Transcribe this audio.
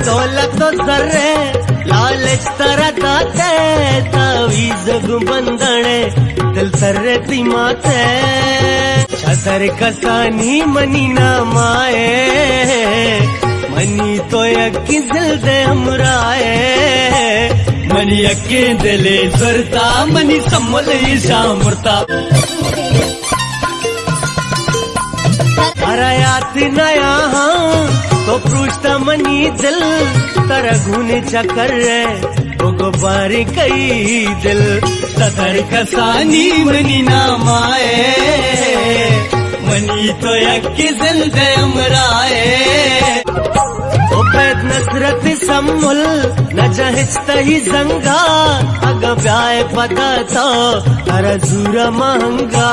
दौलत जर्रे लालच तरा दाते तावीज बंधणे दिल सर्रे तिमाते छतर कसानी मनी ना माए मनी तो यकी दिल दे हमराए मनी यकी दिले जरता मनी सम्मल शामरता हरायात नया तो पृष्ठ मनी दिल तर घून चकर बारी कई दिल सदर कसानी मनी नामाए मनी तो यकी दिल दे हमराए पैद नसरत सम्मुल न जहिस्त ही जंगा अग ब्याय पता तो हर जूरा महंगा